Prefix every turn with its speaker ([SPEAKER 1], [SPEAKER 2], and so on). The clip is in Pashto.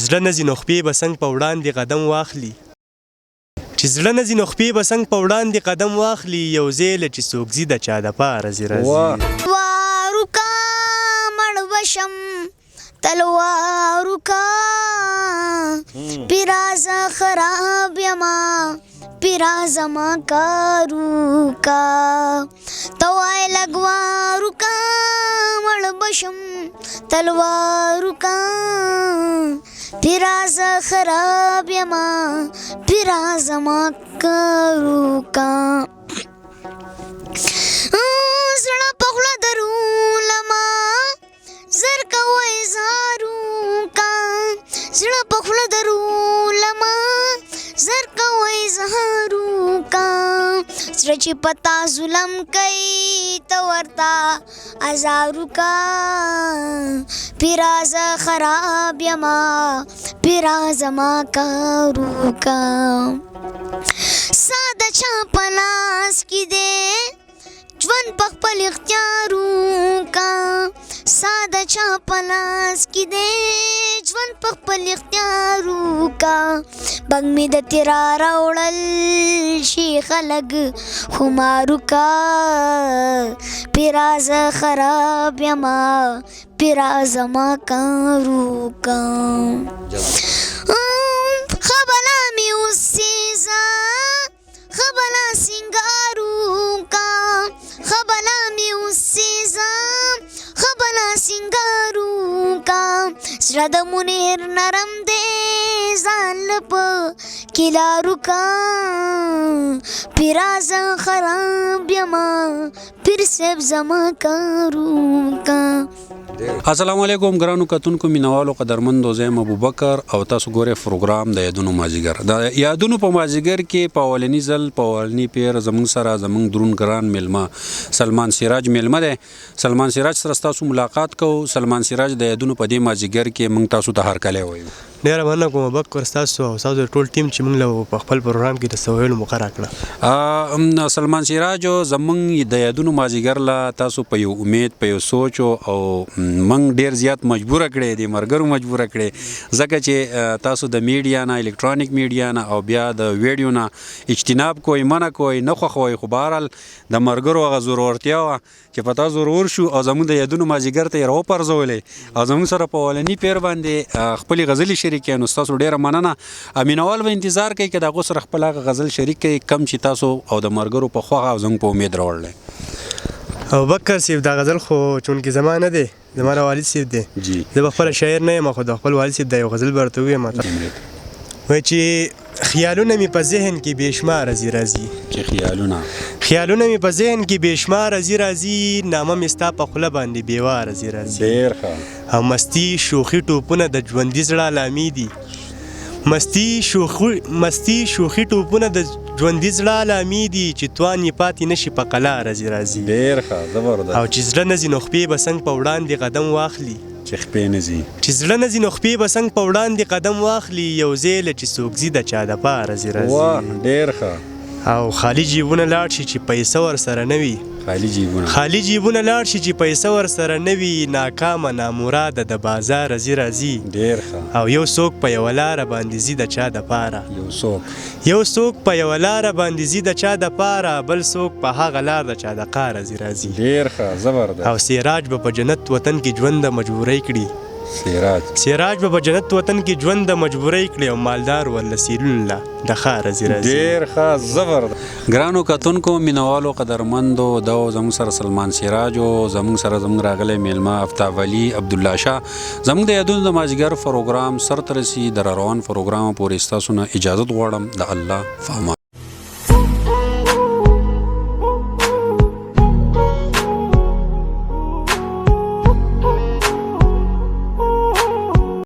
[SPEAKER 1] زړه نه ځي نو خپې به څنګ په وړاندې قدم واخلي چې زړه نه ځي نو خپې به څنګ په وړاندې قدم واخلي یو ځای له چې څوک ځي د چا دپاره ځي راځي
[SPEAKER 2] وارو کا مړ وشم تلوارو کا پیرازه خراب یما پیرازه ما کارو کا توای لګوارو کا مړ بشم تلوارو کا پیرازه خراب یما پیرازه ما کارو کا زړه په خوله درو لما زر کوی زارو کا زړه په خوله درو لما زر کوی زارو کا زړه چې پتا ظلم کوي ته ورته ازارو کا پیرازه خراب یما پیرازه ما کارو کا ساده چا په لاس کې دی ژوند په خپل اختیارو کا ساده چا په لاس کې دی ژوند په خپل اختیارو کا بګ مې د تیرا راوړل شي خلک خمارو کا پیرازه خراب یما پیرازه ما کارو کا خبلا مې اوسېزه خبلا سنگارو کا خبلا می اوسېزه خبلا سنگارو کا زړه د منیر نرم دی ځان په کلارو کا پیرازه خراب یما پیر صاحب زما کارو کا
[SPEAKER 3] السلام علیکم ګرانو کتونکو مینوالو قدرمندو زه یم ابوبکر او تاسو ګورئ پروګرام د یادونو مازدیګر د یادونو په مازدیګر کې په اولني ځل په اولني پیر زموږ سره زموږ درون ګران میلمه سلمان سراج میلمه دی سلمان سراج سره ستاسو ملاقات کوو سلمان سراج د یادونو په دې مازدیګر کې موږ تاسو ته هرکلی وایو
[SPEAKER 1] ډېره مننه کوم ابوبکر ستاسو او ستاسو ټول ټیم چې موږ له په خپل پروګرام کې د څه ویلو موقع راکړه
[SPEAKER 3] سلمان سراج زموږ د یادونو مازدیګر له تاسو په یو امید په یو سوچ او موږ ډېر زیات مجبوره کړی دي ملګرو مجبوره کړی ځکه چې تاسو د میډیا نه الکترونیک میډیا نه او بیا د ویډیو نه اجتناب کوئ منع کوئ نه خوښوئ خو بهرحال د ملګرو هغه زورورتیا وه چې په تا زورور شو او زموږ د یادونو مازدیګر ته یې راوپرځولې او زموږ سره په اولني پیر باندې خپلې غزلې شریکې نو ستاسو ډېره مننه مینوال به انتظار کوي که د هغو سره خپل هغه غزل شریک کوي کم چې تاسو او د ملګرو په خوښه او زموږ په امید راوړلی
[SPEAKER 1] ابوبکر صاحب دا غزل خو چونکې زما نه دی زما د والد صاحب دی زه به خپله شاعر نه یم خو د خپل والد صاحب دا یو غزل به ورته ووایم وایي چې خیالونه مې په ذهن کې بېشماره ځي راځي
[SPEAKER 3] چې خیالونه
[SPEAKER 1] مې په ذهن کې بېشماره ځي راځي نامه مې ستا په خوله باندې بېواره ځي راځي
[SPEAKER 3] ډېر ښه
[SPEAKER 1] او مستي شوخي ټوپونه د ژوندي زړه علامې دي مستي شوخي ټوپونه د ژوندي زړه علامې دي چې توان یې پاتې نشي په قلاره ځي راځي
[SPEAKER 3] ډېر ښه زبردست
[SPEAKER 1] او چې زړه نه ځي نو خپې به څنګ په وړاندې قدم واخلي
[SPEAKER 3] چې خپې نه ځي
[SPEAKER 1] چې زړه نه ځي نو خپې به څنګ په وړاندې قدم واخلي یو ځای له چې څوک ځي د چا دپاره ځي راځي
[SPEAKER 3] ډېر ښه
[SPEAKER 1] او خالي جیبونه لاړ شي چې پیسه ورسره نه وي خالي جیبونه لاړ شي چې پیسه ورسره نه وي ناکامه نامراده د بازاره ځي راځي
[SPEAKER 3] ډېر ښه
[SPEAKER 1] او یو څوک په یوه لاره باندې ځي د چا دپاره یو څوک په یوه لاره باندې ځي د چا دپاره بل څوک په هغه لار د چا د قاره ځي راځي
[SPEAKER 3] ډېر ښه زبردست
[SPEAKER 1] او سراج به په جنت وطن کې ژوند د مجبورۍ کړي سراج به په جنت وطن کې ژوند د مجبورۍ کړي او مالدار ورله سیلونه له د ښاره ځي راځي
[SPEAKER 3] ډېر ښه زبردست ګرانو کتونکو مینوالو قدرمندو دا زموږ سره سلمان سراج او زموږ سره زموږ راغلی میلمه افتاب علي عبدالله شاه زموږ د یادونو د مازدیګر پروګرام سرته رسي د راروان پروګرام پورې ستاسو نه اجازت غواړم د الله په امان